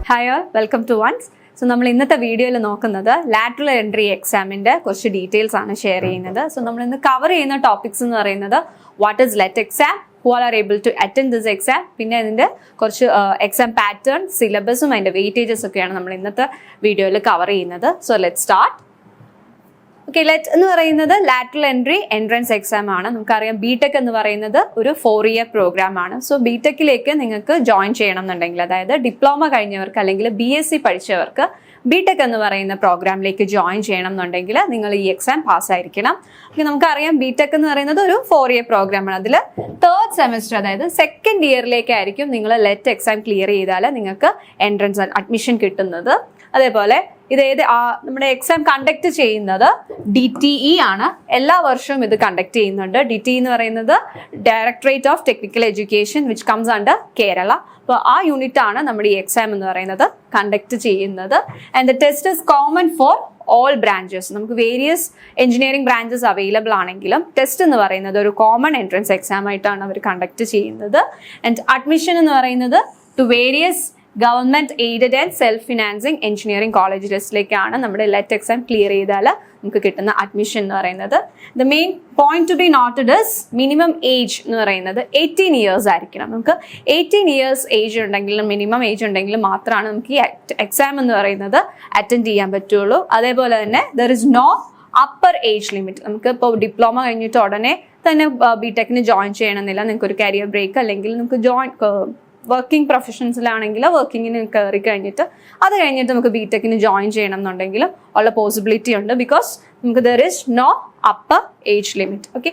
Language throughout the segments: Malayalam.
Hi all, welcome to once. So നമ്മൾ ഇന്നത്തെ വീഡിയോയിൽ നോക്കുന്നത് ലാറ്ററൽ എൻട്രി എക്സാമിന്റെ കുറച്ച് ഡീറ്റെയിൽസ് ആണ് ഷെയർ ചെയ്യുന്നത്. സോ നമ്മൾ ഇന്ന് കവർ ചെയ്യുന്ന ടോപ്പിക്സ് എന്ന് പറയുന്നത് what is let exam, who all are able to attend this exam, പിന്നെ ഇതിന്റെ കുറച്ച് എക്സാം പാറ്റേൺ, സിലബസും അതിന്റെ വെയിറ്റേജസ് ഒക്കെയാണ് നമ്മൾ ഇന്നത്തെ വീഡിയോയിൽ കവർ ചെയ്യുന്നത്. So let start. Okay, let എന്ന് പറയുന്നത് ലാറ്ററൽ എൻട്രി എൻട്രൻസ് എക്സാം ആണ്. നമുക്കറിയാം ബിടെക് എന്ന് പറയുന്നത് ഒരു 4-year പ്രോഗ്രാം ആണ്. സോ ബിടെക്കിലേക്ക് നിങ്ങൾക്ക് ജോയിൻ ചെയ്യണം എന്നുണ്ടെങ്കിൽ, അതായത് ഡിപ്ലോമ കഴിഞ്ഞവർക്ക് അല്ലെങ്കിൽ BSc പഠിച്ചവർക്ക് ബിടെക് എന്ന് പറയുന്ന പ്രോഗ്രാമിലേക്ക് ജോയിൻ ചെയ്യണം എന്നുണ്ടെങ്കിൽ നിങ്ങൾ ഈ എക്സാം പാസ്സായിരിക്കണം. നമുക്കറിയാം ബിടെക് എന്ന് പറയുന്നത് ഒരു 4-year പ്രോഗ്രാമാണ്. അതിൽ 3rd സെമസ്റ്റർ, അതായത് 2nd ഇയറിലേക്കായിരിക്കും നിങ്ങൾ ലെറ്റ് എക്സാം ക്ലിയർ ചെയ്താൽ നിങ്ങൾക്ക് എൻട്രൻസ് അഡ്മിഷൻ കിട്ടുന്നത്. അതേപോലെ നമ്മുടെ എക്സാം കണ്ടക്ട് ചെയ്യുന്നത് DTE ആണ്. എല്ലാ വർഷവും ഇത് കണ്ടക്ട് ചെയ്യുന്നുണ്ട്. DTE എന്ന് പറയുന്നത് directorate of technical education which comes under Kerala. അപ്പോൾ ആ യൂണിറ്റ് ആണ് നമ്മുടെ ഈ എക്സാം എന്ന് പറയുന്നത് കണ്ടക്ട് ചെയ്യുന്നത്. And the test is common for all branches. നമുക്ക് വേരിയസ് എഞ്ചിനീയറിംഗ് ബ്രാഞ്ചസ് അവൈലബിൾ ആണെങ്കിലും ടെസ്റ്റ് എന്ന് പറയുന്നത് ഒരു കോമൺ എൻട്രൻസ് എക്സാം ആയിട്ടാണ് അവർ കണ്ടക്ട് ചെയ്യുന്നത്. ആൻഡ് അഡ്മിഷൻ എന്ന് പറയുന്നത് to various government aided and self financing engineering കോളേജസിലേക്കാണ് നമ്മുടെ ലെറ്റ് എക്സാം ക്ലിയർ ചെയ്താൽ നമുക്ക് കിട്ടുന്ന അഡ്മിഷൻ എന്ന് പറയുന്നത്. The main point two B noted is minimum age എന്ന് പറയുന്നത് 18 years ആയിരിക്കണം. നമുക്ക് 18 years ഏജ് ഉണ്ടെങ്കിലും മിനിമം ഏജ് ഉണ്ടെങ്കിലും മാത്രമാണ് നമുക്ക് ഈ എക്സാം എന്ന് പറയുന്നത് അറ്റൻഡ് ചെയ്യാൻ പറ്റുള്ളൂ. അതേപോലെ തന്നെ there is no upper age limit. നമുക്ക് ഇപ്പോൾ ഡിപ്ലോമ കഴിഞ്ഞിട്ട് ഉടനെ തന്നെ ബിടെക്കിന് ജോയിൻ ചെയ്യണമെന്നില്ല. നിങ്ങൾക്ക് ഒരു കരിയർ ബ്രേക്ക് അല്ലെങ്കിൽ നമുക്ക് വർക്കിംഗ് പ്രൊഫഷൻസിലാണെങ്കിൽ വർക്കിങ്ങിന് കയറി കഴിഞ്ഞിട്ട് അത് കഴിഞ്ഞിട്ട് നമുക്ക് ബിടെക്കിന് ജോയിൻ ചെയ്യണം എന്നുണ്ടെങ്കിലും ഉള്ള പോസിബിലിറ്റി ഉണ്ട്. ബിക്കോസ് നമുക്ക് there is no upper age limit. Okay,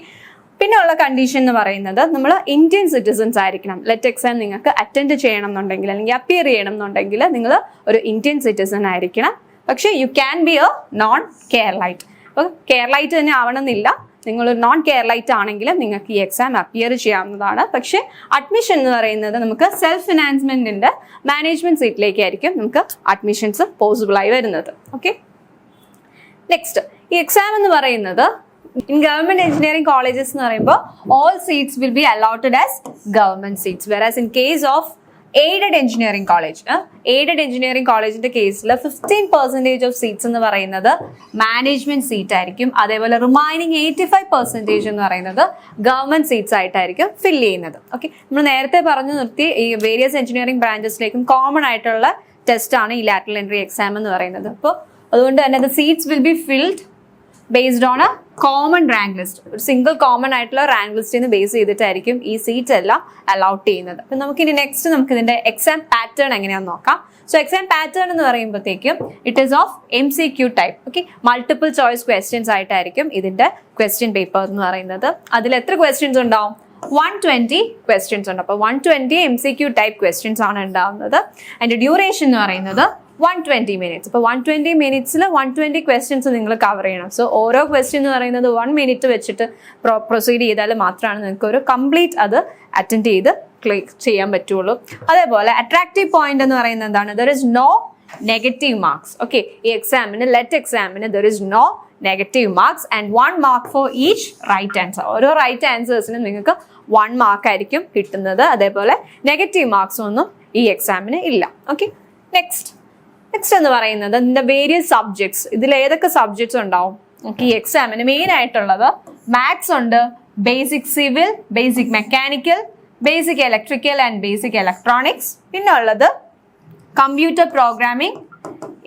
പിന്നെ ഉള്ള കണ്ടീഷൻ എന്ന് പറയുന്നത് നമ്മൾ ഇന്ത്യൻ സിറ്റിസൺസ് ആയിരിക്കണം. ലെറ്റ് എക്സാം നിങ്ങൾക്ക് അറ്റൻഡ് ചെയ്യണം എന്നുണ്ടെങ്കിൽ അല്ലെങ്കിൽ അപ്പിയർ ചെയ്യണം എന്നുണ്ടെങ്കിൽ നിങ്ങൾ ഒരു ഇന്ത്യൻ സിറ്റിസൺ ആയിരിക്കണം. പക്ഷേ you can be A non Keralite. അപ്പോൾ കേരളൈറ്റ് തന്നെ ആവണമെന്നില്ല. നിങ്ങളൊരു നോൺ കേരളൈറ്റ് ആണെങ്കിലും നിങ്ങൾക്ക് ഈ എക്സാം അപ്പിയർ ചെയ്യാവുന്നതാണ്. പക്ഷേ അഡ്മിഷൻ എന്ന് പറയുന്നത് നമുക്ക് സെൽഫ് ഫിനാൻസ്മെന്റിന്റെ മാനേജ്മെന്റ് സീറ്റിലേക്കായിരിക്കും നമുക്ക് അഡ്മിഷൻസ് പോസിബിൾ ആയി വരുന്നത്. ഓക്കെ, നെക്സ്റ്റ് ഈ എക്സാം എന്ന് പറയുന്നത് ഇൻ ഗവൺമെന്റ് എഞ്ചിനീയറിംഗ് കോളേജസ് എന്ന് പറയുമ്പോൾ all seats will be allotted as government seats. വെറാസ് in case of aided engineering college, aided engineering കോളേജിന്റെ കേസിൽ 15% ഓഫ് സീറ്റ്സ് എന്ന് പറയുന്നത് മാനേജ്മെന്റ് സീറ്റ് ആയിരിക്കും. അതേപോലെ റിമൈനിങ് 85% എന്ന് പറയുന്നത് ഗവൺമെന്റ് സീറ്റ്സ് ആയിട്ടായിരിക്കും ഫിൽ ചെയ്യുന്നത്. ഓക്കെ, നമ്മൾ നേരത്തെ പറഞ്ഞു നിർത്തി ഈ വേരിയസ് എഞ്ചിനീയറിംഗ് ബ്രാഞ്ചസിലേക്കും കോമൺ ആയിട്ടുള്ള ടെസ്റ്റ് ആണ് ഈ ലാറ്ററൽ എൻട്രി എക്സാം എന്ന് പറയുന്നത്. അപ്പോൾ അതുകൊണ്ട് തന്നെ the seats will be filled based on A common rank list. ഒരു സിംഗിൾ കോമൺ ആയിട്ടുള്ള റാങ്ക് ലിസ്റ്റിന് ബേസ് ചെയ്തിട്ടായിരിക്കും ഈ സീറ്റ്സ് എല്ലാം അലൗട്ട് ചെയ്യുന്നത്. അപ്പം നമുക്കിനി നെക്സ്റ്റ് നമുക്ക് ഇതിന്റെ എക്സാം പാറ്റേൺ എങ്ങനെയാണെന്ന് നോക്കാം. സോ എക്സാം പാറ്റേൺ എന്ന് പറയുമ്പോഴത്തേക്കും it is of MCQ type. Okay, multiple choice questions ആയിട്ടായിരിക്കും ഇതിന്റെ ക്വസ്റ്റ്യൻ പേപ്പർ എന്ന് പറയുന്നത്. അതിൽ എത്ര ക്വസ്റ്റ്യൻസ് ഉണ്ടാവും? 120 ക്വസ്റ്റ്യൻസ് ഉണ്ട്. അപ്പോൾ 120 MCQ ടൈപ്പ് ക്വസ്റ്റ്യൻസ് ആണ് ഉണ്ടാവുന്നത്. അതിന്റെ ഡ്യൂറേഷൻ എന്ന് പറയുന്നത് 120 minutes. അപ്പോൾ 120 minutesൽ 120 ക്വസ്റ്റ്യൻസ് നിങ്ങൾ കവർ ചെയ്യണം. സോ ഓരോ ക്വസ്റ്റ്യൻ എന്ന് പറയുന്നത് 1 minute വെച്ചിട്ട് പ്രൊസീഡ് ചെയ്താൽ മാത്രമാണ് നിങ്ങൾക്ക് ഒരു കംപ്ലീറ്റ് അത് അറ്റൻഡ് ചെയ്ത് ക്ലിക്ക് ചെയ്യാൻ പറ്റുള്ളൂ. അതേപോലെ അട്രാക്റ്റീവ് പോയിന്റ് എന്ന് പറയുന്നത് എന്താണ്? There is no negative marks. Okay, ഈ എക്സാമിന് ലെറ്റ് എക്സാമിന് there is no negative marks and 1 mark for each right answer. ഓരോ റൈറ്റ് ആൻസേഴ്സിനും നിങ്ങൾക്ക് 1 mark ആയിരിക്കും കിട്ടുന്നത്. അതേപോലെ നെഗറ്റീവ് മാർക്സ് ഒന്നും ഈ എക്സാമിന് ഇല്ല. ഓക്കെ, നെക്സ്റ്റ് എന്ന് പറയുന്നത് ഇതിന്റെ വേരിയസ് സബ്ജക്ട്സ്. ഇതിൽ ഏതൊക്കെ സബ്ജക്ട്സ് ഉണ്ടാവും? ഈ എക്സാമിന് മെയിൻ ആയിട്ടുള്ളത് മാത്സ് ഉണ്ട്, basic civil, basic mechanical, basic electrical and basic electronics. പിന്നെ ഉള്ളത് computer programming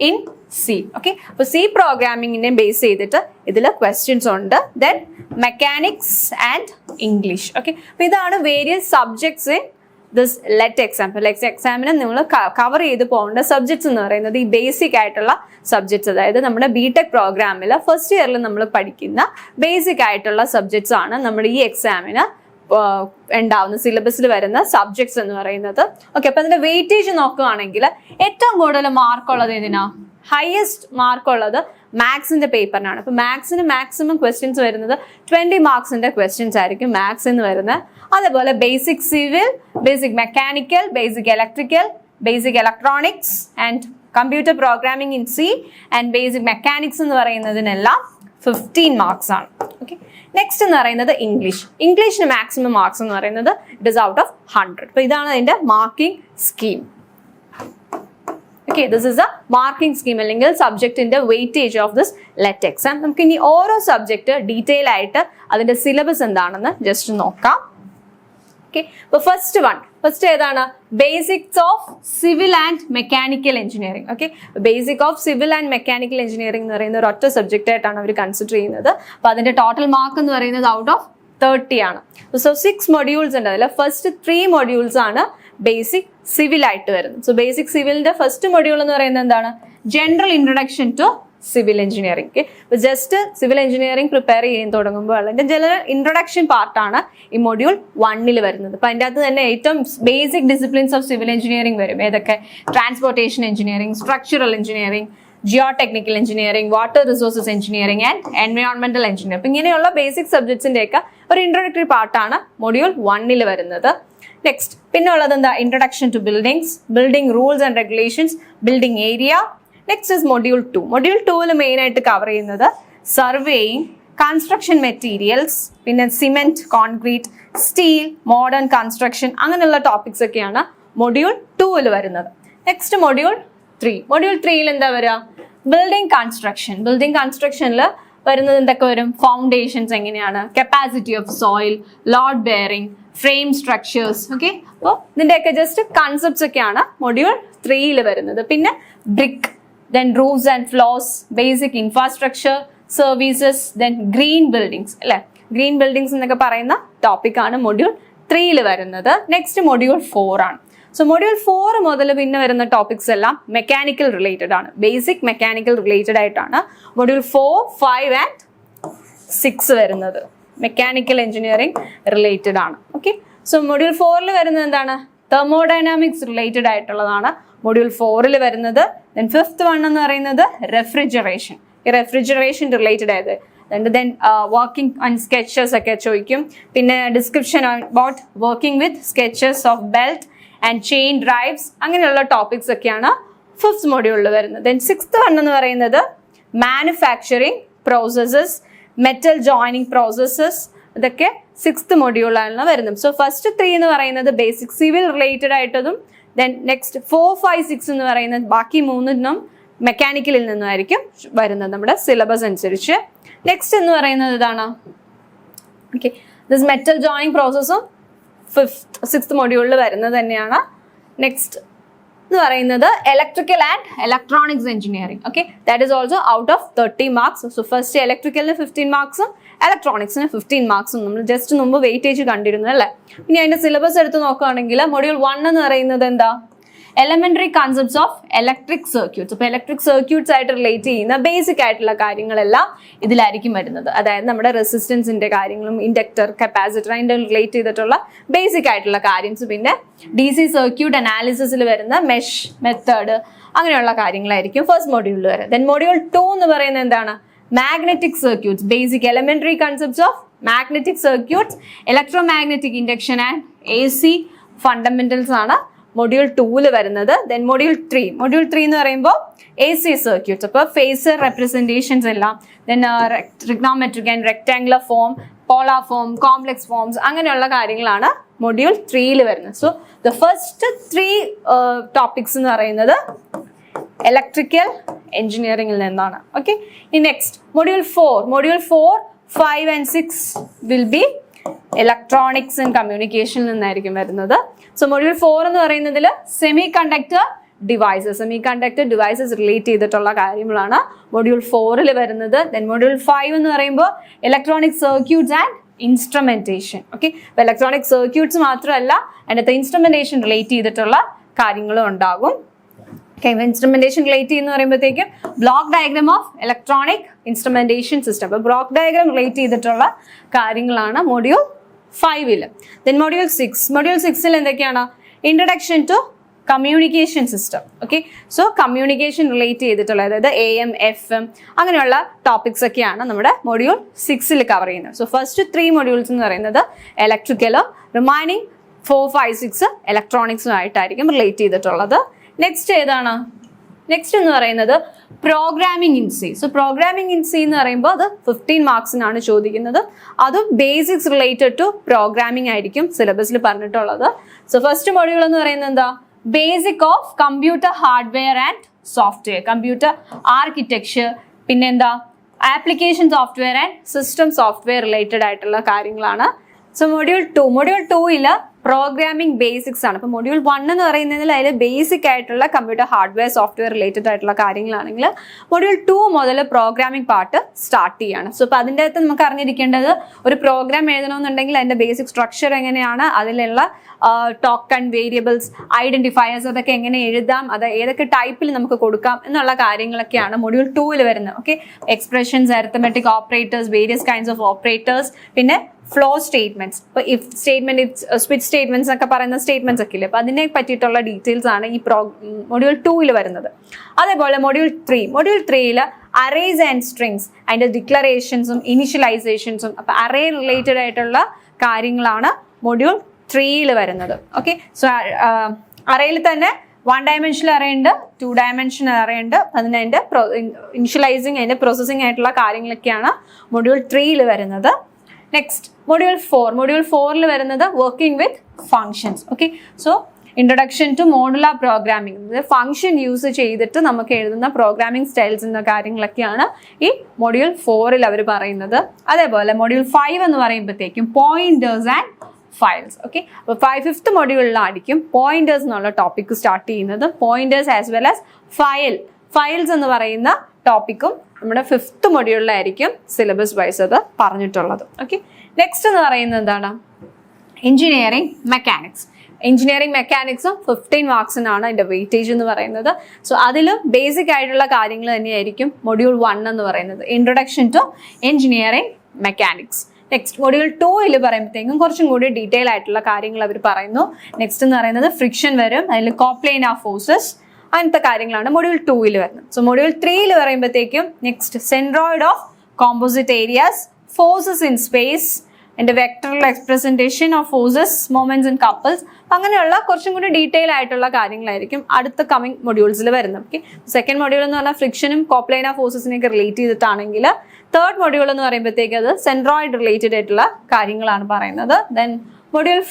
in C. Okay, അപ്പോൾ C പ്രോഗ്രാമിങ്ങിനെ ബേസ് ചെയ്തിട്ട് ഇതിൽ ക്വസ്റ്റ്യൻസ് ഉണ്ട്. Then mechanics and English. Okay, അപ്പോൾ ഇതാണ് various subjects in this LET exam. Let എക്സാമിന് നിങ്ങൾ കവർ ചെയ്ത് പോകേണ്ട സബ്ജക്ട്സ് എന്ന് പറയുന്നത് ഈ ബേസിക് ആയിട്ടുള്ള സബ്ജക്ട്സ്, അതായത് നമ്മുടെ ബിടെക് പ്രോഗ്രാമിൽ ഫസ്റ്റ് ഇയറിൽ നമ്മൾ പഠിക്കുന്ന ബേസിക് ആയിട്ടുള്ള സബ്ജക്ട്സ് ആണ് നമ്മുടെ ഈ എക്സാമിന് ഉണ്ടാവുന്ന സിലബസിൽ വരുന്ന സബ്ജക്ട്സ് എന്ന് പറയുന്നത്. ഓക്കെ, അപ്പൊ അതിന്റെ വെയിറ്റേജ് നോക്കുകയാണെങ്കിൽ ഏറ്റവും കൂടുതൽ മാർക്കുള്ളത് ഏതിനാ? ഹയസ്റ്റ് മാർക്കുള്ളത് മാത്സിന്റെ പേപ്പറിനാണ്. അപ്പൊ മാത്സിന് മാക്സിമം ക്വസ്റ്റ്യൻസ് വരുന്നത് 20 marksന്റെ ക്വസ്റ്റ്യൻസ് ആയിരിക്കും മാത്സ് എന്ന് വരുന്നത്. അതേപോലെ basic civil, basic mechanical, basic electrical, basic electronics and computer programming in C and basic mechanics എന്ന് പറയുന്നതിനെല്ലാം 15 marks ആണ്. ഓക്കെ, നെക്സ്റ്റ് എന്ന് പറയുന്നത് ഇംഗ്ലീഷിന് മാക്സിമം മാർക്സ് എന്ന് പറയുന്നത് ഇറ്റ് ഇസ് ഔട്ട് ഓഫ് 100. അപ്പൊ ഇതാണ് അതിന്റെ marking scheme. Okay, this is a marking scheme അല്ലെങ്കിൽ സബ്ജക്റ്റിന്റെ weightage of this LET exam. നമുക്ക് ഇനി ഓരോ സബ്ജക്ട് ഡീറ്റെയിൽ ആയിട്ട് അതിന്റെ സിലബസ് എന്താണെന്ന് ജസ്റ്റ് നോക്കാം. ഓക്കെ, അപ്പൊ ഫസ്റ്റ് ഏതാണ്? Basics of civil and mechanical engineering. Okay, basic of civil and mechanical engineering എന്ന് പറയുന്ന ഒരു ഒറ്റ സബ്ജക്റ്റ് ആയിട്ടാണ് അവർ കൺസിഡർ ചെയ്യുന്നത്. അപ്പൊ അതിന്റെ ടോട്ടൽ മാർക്ക് എന്ന് പറയുന്നത് ഔട്ട് ഓഫ് 30 ആണ്. സോ 6 മൊഡ്യൂൾസ് ഉണ്ട്. അതിൽ ഫസ്റ്റ് 3 മൊഡ്യൂൾസ് ആണ് ബേസിക് സിവിൽ ആയിട്ട് വരുന്നത്. സോ ബേസിക് സിവിലിന്റെ ഫസ്റ്റ് മൊഡ്യൂൾ എന്ന് പറയുന്നത് എന്താണ്? General introduction to civil engineering. Okay, അപ്പൊ ജസ്റ്റ് സിവിൽ എഞ്ചിനീയറിംഗ് പ്രിപ്പയർ ചെയ്യാൻ തുടങ്ങുമ്പോൾ അതിന്റെ ജനറൽ ഇൻട്രൊഡക്ഷൻ പാർട്ടാണ് ഈ മൊഡ്യൂൾ 1 വരുന്നത്. അപ്പൊ അതിൻ്റെ അകത്ത് തന്നെ ഏറ്റവും basic disciplines of civil engineering വരും. ഏതൊക്കെ? Transportation engineering, structural engineering, geotechnical engineering, water resources engineering and എൻവയോൺമെന്റൽ എഞ്ചിനീയറിംഗ്. അപ്പൊ ഇങ്ങനെയുള്ള ബേസിക് സബ്ജക്ട്സിന്റെ ഒക്കെ ഒരു ഇൻട്രൊഡക്ടറി പാർട്ടാണ് മൊഡ്യൂൾ 1 വരുന്നത്. നെക്സ്റ്റ് പിന്നെ ഉള്ളത് എന്താ? Introduction to buildings, building rules and regulations, building area. Next is module 2. Module 2 main ആയിട്ട് കവർ ചെയ്യുന്നത് സർവേയിങ്, കൺസ്ട്രക്ഷൻ മെറ്റീരിയൽസ്, പിന്നെ cement, concrete, steel, modern construction, അങ്ങനെയുള്ള ടോപ്പിക്സ് ഒക്കെയാണ് മൊഡ്യൂൾ 2 വരുന്നത്. Next module 3. മൊഡ്യൂൾ 3 എന്താ വരിക? Building construction. ബിൽഡിംഗ് കൺസ്ട്രക്ഷനിൽ വരുന്നത് എന്തൊക്കെ വരും? ഫൗണ്ടേഷൻസ് എങ്ങനെയാണ്, capacity of soil, load bearing, frame structures. Okay, അപ്പോൾ ഇതിന്റെയൊക്കെ ജസ്റ്റ് കൺസെപ്റ്റ്സ് ഒക്കെയാണ് മൊഡ്യൂൾ 3 വരുന്നത്. പിന്നെ brick, then roofs and floors, basic infrastructure services, then green buildings. അല്ലെ, ഗ്രീൻ ബിൽഡിങ്സ് എന്നൊക്കെ പറയുന്ന ടോപ്പിക് ആണ് മൊഡ്യൂൾ 3 വരുന്നത്. നെക്സ്റ്റ് മൊഡ്യൂൾ 4 ആണ്. സോ മൊഡ്യൂൾ 4 മുതൽ പിന്നെ വരുന്ന ടോപ്പിക്സ് എല്ലാം മെക്കാനിക്കൽ റിലേറ്റഡ് ആണ്, ബേസിക് മെക്കാനിക്കൽ റിലേറ്റഡ് ആയിട്ടാണ് മൊഡ്യൂൾ 4, 5 ആൻഡ് 6 വരുന്നത്. മെക്കാനിക്കൽ എഞ്ചിനീയറിംഗ് റിലേറ്റഡ് ആണ്. ഓക്കെ, സോ മൊഡ്യൂൾ 4 വരുന്നത് എന്താണ്? തെർമോഡൈനാമിക്സ് റിലേറ്റഡ് ആയിട്ടുള്ളതാണ് മൊഡ്യൂൾ 4 വരുന്നത്. ദെൻ 5th വൺ എന്ന് പറയുന്നത് റെഫ്രിജറേഷൻ. ഈ റെഫ്രിജറേഷൻ റിലേറ്റഡ് ആയത്. ദെൻ വർക്കിംഗ് ഓൺ സ്കെച്ചസ് ഒക്കെ ചോദിക്കും. പിന്നെ description about working with sketches of belt and chain drives, അങ്ങനെയുള്ള ടോപ്പിക്സ് ഒക്കെയാണ് 5th മൊഡ്യൂളിൽ വരുന്നത്. ദെൻ 6th വൺ എന്ന് പറയുന്നത് manufacturing processes, metal joining processes, ഇതൊക്കെ 6th മൊഡ്യൂളാണ് വരുന്നത്. സോ ഫസ്റ്റ് 3 എന്ന് പറയുന്നത് ബേസിക് സിവിൽ റിലേറ്റഡ് ആയിട്ടതും, ദെൻ നെക്സ്റ്റ് 4, 5, 6 എന്ന് പറയുന്നത് ബാക്കി 3 മെക്കാനിക്കലിൽ നിന്നായിരിക്കും വരുന്നത് നമ്മുടെ സിലബസ് അനുസരിച്ച്. നെക്സ്റ്റ് എന്ന് പറയുന്നത് ഇതാണ്. ഓക്കെ, ദിസ് മെറ്റൽ ജോയിനിങ് പ്രോസസ്സും 6th മൊഡ്യൂളിൽ വരുന്നത് തന്നെയാണ്. നെക്സ്റ്റ് എന്ന് പറയുന്നത് electrical and electronics engineering. Okay, that is also out of 30 marks. So first ഇലക്ട്രിക്കലിന് 15 മാർക്സും ഇലക്ട്രോണിക്സിന് 15 മാർക്സും നമ്മൾ ജസ്റ്റ് മുമ്പ് വെയിറ്റേജ് കണ്ടിരുന്നു അല്ലേ. ഇനി അതിന്റെ സിലബസ് എടുത്ത് നോക്കുകയാണെങ്കിൽ മൊഡ്യൂൾ 1 എന്ന് പറയുന്നത് എന്താ? Elementary concepts of electric circuits. അപ്പൊ ഇലക്ട്രിക് സർക്യൂട്ട്സ് ആയിട്ട് റിലേറ്റ് ചെയ്യുന്ന ബേസിക് ആയിട്ടുള്ള കാര്യങ്ങളെല്ലാം ഇതിലായിരിക്കും വരുന്നത്. അതായത് നമ്മുടെ റെസിസ്റ്റൻസിന്റെ കാര്യങ്ങളും ഇൻഡക്ടർ, കപ്പാസിറ്റർ, അതിന്റെ റിലേറ്റ് ചെയ്തിട്ടുള്ള ബേസിക് ആയിട്ടുള്ള കാര്യംസ്. പിന്നെ DC സർക്യൂട്ട് അനാലിസിസിൽ വരുന്ന മെഷ് മെത്തേഡ്, അങ്ങനെയുള്ള കാര്യങ്ങളായിരിക്കും ഫസ്റ്റ് മൊഡ്യൂളിൽ വരെ. ദെൻ മൊഡ്യൂൾ 2 എന്ന് പറയുന്നത് എന്താണ്? Magnetic circuits, basic elementary concepts of magnetic circuits, electromagnetic induction and AC fundamentals ആണ് മൊഡ്യൂൾ 2 വരുന്നത്. ദെൻ മൊഡ്യൂൾ 3 എന്ന് പറയുമ്പോൾ AC സർക്യൂട്ട്സ്, അപ്പോൾ ഫേസർ റെപ്രസെന്റേഷൻസ് എല്ലാം, then trigonometric and rectangular form, polar form, complex forms, അങ്ങനെയുള്ള കാര്യങ്ങളാണ് മൊഡ്യൂൾ 3 വരുന്നത്. സോ ദ ഫസ്റ്റ് 3 ടോപ്പിക്സ് എന്ന് പറയുന്നത് ഇലക്ട്രിക്കൽ എഞ്ചിനീയറിംഗിൽ നിന്നാണ്. ഓക്കെ, ഇനി next module 4, 5 and 6 will be electronics and കമ്മ്യൂണിക്കേഷനിൽ നിന്നായിരിക്കും വരുന്നത്. സോ മൊഡ്യൂൾ 4 എന്ന് പറയുന്നതിൽ സെമി കണ്ടക്ടർ ഡിവൈസസ് റിലേറ്റ് ചെയ്തിട്ടുള്ള കാര്യങ്ങളാണ് മൊഡ്യൂൾ 4 വരുന്നത്. ദെൻ മൊഡ്യൂൾ 5 എന്ന് പറയുമ്പോൾ electronic circuits and instrumentation. Okay, അപ്പൊ ഇലക്ട്രോണിക് സർക്യൂട്ട്സ് മാത്രമല്ല അതിനകത്ത് ഇൻസ്ട്രുമെന്റേഷൻ റിലേറ്റ് ചെയ്തിട്ടുള്ള കാര്യങ്ങളും ഉണ്ടാകും. ഓക്കെ, ഇൻസ്ട്രുമെന്റേഷൻ റിലേറ്റ് ചെയ്യുന്ന പറയുമ്പോഴത്തേക്കും block diagram of electronic instrumentation system. അപ്പൊ ബ്ലോക്ക് ഡയഗ്രാം റിലേറ്റ് ചെയ്തിട്ടുള്ള കാര്യങ്ങളാണ് മൊഡ്യൂൾ 5. ദെൻ മൊഡ്യൂൾ 6 എന്തൊക്കെയാണ്? Introduction to communication system. Okay, so communication relate ചെയ്തിട്ടുള്ള, അതായത് AM, FM അങ്ങനെയുള്ള ടോപ്പിക്സ് ഒക്കെയാണ് നമ്മുടെ മൊഡ്യൂൾ 6 കവർ ചെയ്യുന്നത്. സോ ഫസ്റ്റ് 3 മൊഡ്യൂൾസ് എന്ന് പറയുന്നത് ഇലക്ട്രിക്കലോ, റിമൈനിങ് 4, 5, 6 ഇലക്ട്രോണിക്സും ആയിട്ടായിരിക്കും റിലേറ്റ് ചെയ്തിട്ടുള്ളത്. നെക്സ്റ്റ് ഏതാണ്? നെക്സ്റ്റ് എന്ന് പറയുന്നത് programming in C. So programming in C എന്ന് പറയുമ്പോൾ അത് 15 മാർക്സിനാണ് ചോദിക്കുന്നത്. അതും ബേസിക്സ് റിലേറ്റഡ് ടു പ്രോഗ്രാമിംഗ് ആയിരിക്കും സിലബസിൽ പറഞ്ഞിട്ടുള്ളത്. സോ ഫസ്റ്റ് മൊഡ്യൂൾ എന്ന് പറയുന്നത് എന്താ? Basic of computer hardware and software, computer architecture, പിന്നെന്താ application software and system software related ആയിട്ടുള്ള കാര്യങ്ങളാണ്. സോ മൊഡ്യൂൾ 2 പ്രോഗ്രാമിംഗ് ബേസിക്സ് ആണ്. അപ്പോൾ മൊഡ്യൂൾ 1 എന്ന് പറയുന്നതിൽ അതിൽ ബേസിക് ആയിട്ടുള്ള കമ്പ്യൂട്ടർ ഹാർഡ്വെയർ സോഫ്റ്റ്വെയർ റിലേറ്റഡ് ആയിട്ടുള്ള കാര്യങ്ങളാണെങ്കിൽ മൊഡ്യൂൾ 2 മുതൽ പ്രോഗ്രാമിംഗ് പാർട്ട് സ്റ്റാർട്ട് ചെയ്യാണ്. സോ അപ്പോൾ അതിൻ്റെ അകത്ത് നമുക്ക് അറിഞ്ഞിരിക്കേണ്ടത് ഒരു പ്രോഗ്രാം എഴുതണമെന്നുണ്ടെങ്കിൽ അതിൻ്റെ ബേസിക് സ്ട്രക്ചർ എങ്ങനെയാണ്, അതിലുള്ള ടോക്കൺ, വേരിയബിൾസ്, ഐഡന്റിഫയേഴ്സ് അതൊക്കെ എങ്ങനെ എഴുതാം, അത് ഏതൊക്കെ ടൈപ്പിൽ നമുക്ക് കൊടുക്കാം എന്നുള്ള കാര്യങ്ങളൊക്കെയാണ് മൊഡ്യൂൾ 2 വരുന്നത്. Okay, expressions, arithmetic operators, various kinds of operators, പിന്നെ ഫ്ലോ സ്റ്റേറ്റ്മെന്റ്സ്, ഇപ്പോൾ ഇഫ് സ്റ്റേറ്റ്മെന്റ്, സ്വിച്ച് സ്റ്റേറ്റ്മെന്റ്സ് ഒക്കെ പറയുന്ന സ്റ്റേറ്റ്മെന്റ്സ് ഒക്കെ ഇല്ലേ, അപ്പോൾ അതിനെ പറ്റിയിട്ടുള്ള ഡീറ്റെയിൽസ് ആണ് ഈ മൊഡ്യൂൾ 2 വരുന്നത്. അതേപോലെ മൊഡ്യൂൾ 3 അറേസ് ആൻഡ് സ്ട്രിങ്സ്, അതിന്റെ ഡിക്ലറേഷൻസും ഇനിഷ്യലൈസേഷൻസും, അപ്പോൾ അറേ റിലേറ്റഡ് ആയിട്ടുള്ള കാര്യങ്ങളാണ് മൊഡ്യൂൾ 3 വരുന്നത്. ഓക്കെ, സോ അറേയിൽ തന്നെ 1 ഡയമെൻഷണൽ അറേ ഉണ്ട്, 2 ഡയമെൻഷണൽ അറേ ഉണ്ട്. അതിൻ്റെ ഇനിഷ്യലൈസിങ്, അതിന്റെ പ്രോസസ്സിംഗ് ആയിട്ടുള്ള കാര്യങ്ങളൊക്കെയാണ് മൊഡ്യൂൾ 3 വരുന്നത്. നെക്സ്റ്റ് മൊഡ്യൂൾ 4 വരുന്നത് working with functions. Okay, so introduction to modular programming, function use ചെയ്തിട്ട് നമുക്ക് എഴുതുന്ന പ്രോഗ്രാമിംഗ് സ്റ്റൈൽസ് എന്ന കാര്യങ്ങളൊക്കെയാണ് ഈ മൊഡ്യൂൾ 4 അവർ പറയുന്നത്. അതേപോലെ മൊഡ്യൂൾ 5 എന്ന് പറയുമ്പോഴത്തേക്കും പോയിന്റേഴ്സ് ആൻഡ് ഫയൽസ്. ഓക്കെ, അപ്പോൾ 5th മൊഡ്യൂളിലായിരിക്കും പോയിന്റേഴ്സ് എന്നുള്ള ടോപ്പിക് സ്റ്റാർട്ട് ചെയ്യുന്നത്. Pointers as well as files എന്ന് പറയുന്ന ടോപ്പിക്കും നമ്മുടെ 5th മൊഡ്യൂളിലായിരിക്കും സിലബസ് വൈസ് അത് പറഞ്ഞിട്ടുള്ളത്. ഓക്കെ, നെക്സ്റ്റ് എന്ന് പറയുന്നത് എന്താണ്, എഞ്ചിനീയറിംഗ് മെക്കാനിക്സ്. എഞ്ചിനീയറിംഗ് മെക്കാനിക്സും 15 മാർക്സിനാണ് അതിൻ്റെ വെയിറ്റേജ് എന്ന് പറയുന്നത്. സോ അതിലും ബേസിക് ആയിട്ടുള്ള കാര്യങ്ങൾ തന്നെയായിരിക്കും മൊഡ്യൂൾ 1 എന്ന് പറയുന്നത്, introduction to engineering mechanics. Next module 2 പറയുമ്പോഴത്തേക്കും കുറച്ചും കൂടി ഡീറ്റെയിൽ ആയിട്ടുള്ള കാര്യങ്ങൾ അവർ പറയുന്നു. നെക്സ്റ്റ് എന്ന് പറയുന്നത് ഫ്രിക്ഷൻ വരും, അതിൽ കോപ്ലേനാർ ഫോഴ്സസ്, അങ്ങനത്തെ കാര്യങ്ങളാണ് മൊഡ്യൂൾ 2 വരുന്നത്. സോ മൊഡ്യൂൾ 3 പറയുമ്പോഴത്തേക്കും next centroid of composite areas, forces in space, and vectorial representation of forces, moments in couples, അങ്ങനെയുള്ള കുറച്ചും കൂടി ഡീറ്റെയിൽ ആയിട്ടുള്ള കാര്യങ്ങളായിരിക്കും അടുത്ത കമ്മിങ് മൊഡ്യൂൾസിൽ വരുന്നത്. ഓക്കെ, സെക്കൻഡ് മൊഡ്യൂൾ എന്ന് പറഞ്ഞാൽ ഫ്രിക്ഷനും കോപ്ലേനാർ ഫോഴ്സസിനെയൊക്കെ റിലേറ്റ് ചെയ്തിട്ടാണെങ്കിൽ, തേർഡ് മൊഡ്യൂൾ എന്ന് പറയുമ്പോഴത്തേക്ക് അത് സെൻട്രോയിഡ് റിലേറ്റഡ് ആയിട്ടുള്ള കാര്യങ്ങളാണ് പറയുന്നത്. ദെൻ മൊഡ്യൂൾ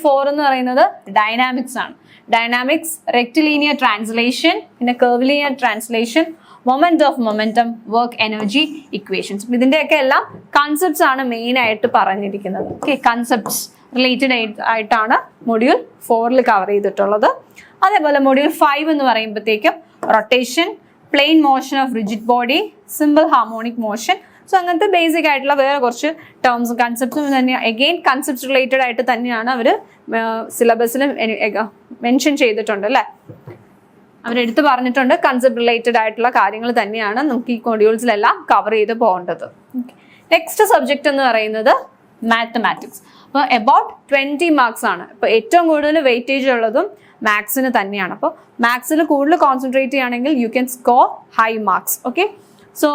4 എന്ന് പറയുന്നത് ഡൈനാമിക്സ് ആണ്. ഡൈനാമിക്സ്, റെക്ടിലീനിയർ ട്രാൻസ്ലേഷൻ, പിന്നെ curvilinear translation, moment of momentum, work energy equations. ഇതിന്റെയൊക്കെ എല്ലാം കൺസെപ്റ്റ്സ് ആണ് മെയിൻ ആയിട്ട് പറഞ്ഞിരിക്കുന്നത്. ഓക്കെ, കൺസെപ്റ്റ്സ് റിലേറ്റഡ് ആയിട്ടാണ് മൊഡ്യൂൾ 4 കവർ ചെയ്തിട്ടുള്ളത്. അതേപോലെ മൊഡ്യൂൾ 5 എന്ന് പറയുമ്പോഴത്തേക്കും rotation, plane motion of rigid body, simple harmonic motion. So അങ്ങനത്തെ ബേസിക് ആയിട്ടുള്ള വേറെ കുറച്ച് ടേംസും കൺസെപ്റ്റ്സും തന്നെ അഗെയിൻ കൺസെപ്റ്റ് റിലേറ്റഡ് ആയിട്ട് തന്നെയാണ് അവർ സിലബസിൽ മെൻഷൻ ചെയ്തിട്ടുണ്ട് അല്ലേ, അവരെടുത്ത് പറഞ്ഞിട്ടുണ്ട്. കൺസെപ്റ്റ് റിലേറ്റഡ് ആയിട്ടുള്ള കാര്യങ്ങൾ തന്നെയാണ് നമുക്ക് ഈ മൊഡ്യൂൾസിലെല്ലാം കവർ ചെയ്ത് പോകേണ്ടത്. നെക്സ്റ്റ് സബ്ജക്റ്റ് എന്ന് പറയുന്നത് മാത്തമാറ്റിക്സ്. അപ്പോൾ എബൌട്ട് 20 മാർക്സ് ആണ്. ഇപ്പോൾ ഏറ്റവും കൂടുതൽ വെയിറ്റേജ് ഉള്ളതും മാത്സിന് തന്നെയാണ്. അപ്പോൾ മാത്സിൽ കൂടുതൽ കോൺസെൻട്രേറ്റ് ചെയ്യുകയാണെങ്കിൽ you can score high marks. Okay, so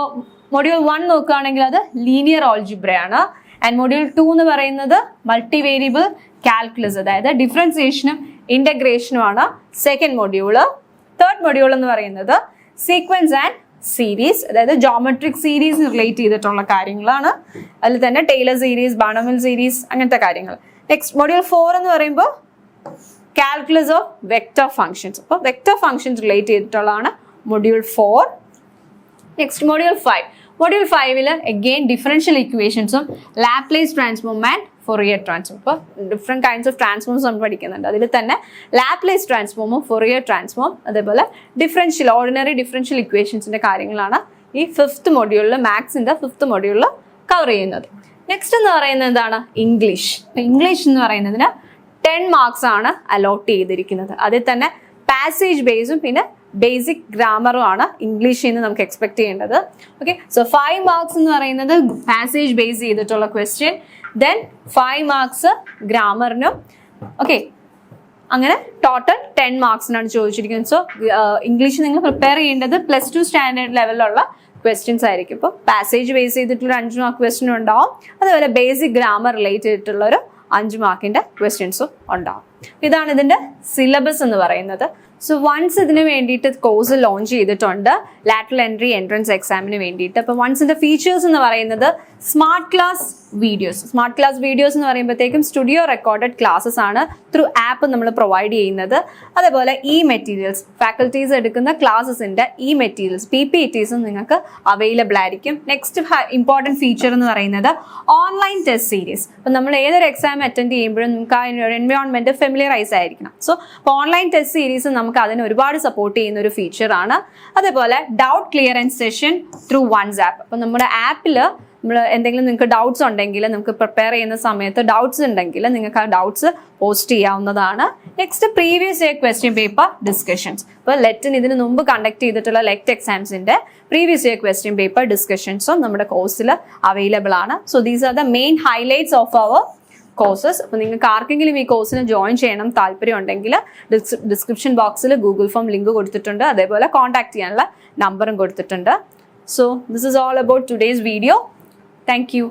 module 1 നോക്കുകയാണെങ്കിൽ അത് ലീനിയർ ഓൾജിബ്രയാണ്. ആൻഡ് മൊഡ്യൂൾ 2 എന്ന് പറയുന്നത് മൾട്ടി വേരിയബിൾ കാൽക്കുലസ്, അതായത് ഡിഫറൻസിയേഷനും ഇന്റഗ്രേഷനുമാണ് സെക്കൻഡ് മൊഡ്യൂള്. തേർഡ് മൊഡ്യൂൾ എന്ന് പറയുന്നത് സീക്വൻസ് ആൻഡ് സീരീസ്, അതായത് ജോമെട്രിക് സീരീസ് റിലേറ്റ് ചെയ്തിട്ടുള്ള കാര്യങ്ങളാണ്. അതിൽ തന്നെ ടൈലർ സീരീസ്, ബാർണമിൽ സീരീസ്, അങ്ങനത്തെ കാര്യങ്ങൾ. നെക്സ്റ്റ് മൊഡ്യൂൾ 4 എന്ന് പറയുമ്പോൾ കാൽക്കുലസ് ഓഫ് വെക്റ്റർ ഫംഗ്ഷൻസ്. അപ്പോൾ വെക്റ്റർ ഫംഗ്ഷൻസ് റിലേറ്റ് ചെയ്തിട്ടുള്ളതാണ് module 4. Next module 5. Module 5 again differential ഇക്വേഷൻസും Laplace transform and Fourier transform. ഇപ്പോൾ ഡിഫറെൻറ്റ് കൈൻഡ്സ് ഓഫ് ട്രാൻസ്ഫോംസ് നമ്മൾ പഠിക്കുന്നുണ്ട്. അതിൽ തന്നെ ലാപ്ലേസ് ട്രാൻസ്ഫോമും ഫൊറിയർ ട്രാൻസ്ഫോം, അതേപോലെ ഓർഡിനറി ഡിഫറൻഷ്യൽ ഇക്വേഷൻസിൻ്റെ കാര്യങ്ങളാണ് ഈ 5th മൊഡ്യൂളിൽ, മാത്സിൻ്റെ 5th മൊഡ്യൂളിൽ കവർ ചെയ്യുന്നത്. നെക്സ്റ്റ് എന്ന് പറയുന്നത് എന്താണ്, ഇംഗ്ലീഷ്. ഇംഗ്ലീഷ് എന്ന് പറയുന്നതിന് 10 മാർക്സ് ആണ് അലോട്ട് ചെയ്തിരിക്കുന്നത്. അതിൽ തന്നെ പാസേജ് ബേസും പിന്നെ ബേസിക് ഗ്രാമറും ആണ് ഇംഗ്ലീഷിൽ നിന്ന് നമുക്ക് എക്സ്പെക്ട് ചെയ്യേണ്ടത്. ഓക്കെ, സോ 5 മാർക്സ് എന്ന് പറയുന്നത് പാസേജ് ബേസ് ചെയ്തിട്ടുള്ള ക്വസ്റ്റ്യൻ, ദെൻ 5 മാർക്സ് ഗ്രാമറിനും. ഓക്കെ, അങ്ങനെ ടോട്ടൽ 10 മാർക്സിനാണ് ചോദിച്ചിരിക്കുന്നത്. സോ ഇംഗ്ലീഷ് നിങ്ങൾ പ്രിപ്പയർ ചെയ്യേണ്ടത് +2 സ്റ്റാൻഡേർഡ് ലെവലിലുള്ള ക്വസ്റ്റ്യൻസ് ആയിരിക്കും. ഇപ്പോൾ പാസേജ് ബേസ് ചെയ്തിട്ടുള്ള 5 മാർക്ക് ക്വസ്റ്റ്യൻ ഉണ്ടാവും, അതുപോലെ ബേസിക് ഗ്രാമർ റിലേറ്റ് ചെയ്തിട്ടുള്ള ഒരു 5 മാർക്കിന്റെ ക്വസ്റ്റ്യൻസും ഉണ്ടാവും. ഇതാണ് ഇതിന്റെ സിലബസ് എന്ന് പറയുന്നത്. സോ വൺസ് ഇതിന് വേണ്ടിയിട്ട് കോഴ്സ് ലോഞ്ച് ചെയ്തിട്ടുണ്ട് ലാറ്ററൽ എൻട്രി എൻട്രൻസ് എക്സാമിന് വേണ്ടിയിട്ട്. അപ്പോൾ വൺസ് ഇതിന്റെ ഫീച്ചേഴ്സ് എന്ന് പറയുന്നത് smart class videos. Smart class videos എന്ന് പറയുമ്പോഴത്തേക്കും സ്റ്റുഡിയോ റെക്കോർഡഡ് ക്ലാസ്സസ് ആണ് ത്രൂ ആപ്പ് നമ്മൾ പ്രൊവൈഡ് ചെയ്യുന്നത്. അതേപോലെ മെറ്റീരിയൽസ്, ഫാക്കൽറ്റീസ് എടുക്കുന്ന ക്ലാസ്സസിന്റെ മെറ്റീരിയൽസ് PPTസും നിങ്ങൾക്ക് അവൈലബിൾ ആയിരിക്കും. നെക്സ്റ്റ് ഇമ്പോർട്ടൻറ്റ് ഫീച്ചർ എന്ന് പറയുന്നത് ഓൺലൈൻ ടെസ്റ്റ് സീരീസ്. അപ്പം നമ്മൾ ഏതൊരു എക്സാം അറ്റൻഡ് ചെയ്യുമ്പോഴും നമുക്ക് ആ എൻവയോൺമെന്റ് ഫെമിലിയറൈസ് ആയിരിക്കണം. സോ ഓൺലൈൻ ടെസ്റ്റ് സീരീസ് നമുക്ക് അതിന് ഒരുപാട് സപ്പോർട്ട് ചെയ്യുന്ന ഒരു ഫീച്ചറാണ്. അതേപോലെ ഡൗട്ട് ക്ലിയറൻസ് സെഷൻ ത്രൂ വൺസ് ആപ്പ്. അപ്പം നമ്മുടെ ആപ്പിൽ നമ്മൾ എന്തെങ്കിലും നിങ്ങൾക്ക് ഡൗട്ട്സ് ഉണ്ടെങ്കിൽ നമുക്ക് പ്രിപ്പയർ ചെയ്യുന്ന സമയത്ത് ഡൗട്ട്സ് ഉണ്ടെങ്കിൽ നിങ്ങൾക്ക് ആ ഡൗട്ട്സ് പോസ്റ്റ് ചെയ്യാവുന്നതാണ്. Next previous year question paper discussions. ഇപ്പോൾ ലെറ്റിന് ഇതിന് മുമ്പ് കണ്ടക്ട് ചെയ്തിട്ടുള്ള ലെറ്റ് എക്സാംസിന്റെ പ്രീവിയസ് ഇയർ ക്വസ്റ്റ്യൻ പേപ്പർ ഡിസ്കഷൻസും നമ്മുടെ കോഴ്സിൽ അവൈലബിൾ ആണ്. So these are the main highlights of our courses. അപ്പോൾ നിങ്ങൾക്ക് ആർക്കെങ്കിലും ഈ കോഴ്സിന് ജോയിൻ ചെയ്യണം താല്പര്യം ഉണ്ടെങ്കിൽ ഡിസ്ക്രിപ്ഷൻ ബോക്സിൽ ഗൂഗിൾ ഫോം ലിങ്ക് കൊടുത്തിട്ടുണ്ട്. അതേപോലെ കോൺടാക്ട് ചെയ്യാനുള്ള നമ്പറും കൊടുത്തിട്ടുണ്ട്. So this is all about today's video. Thank you.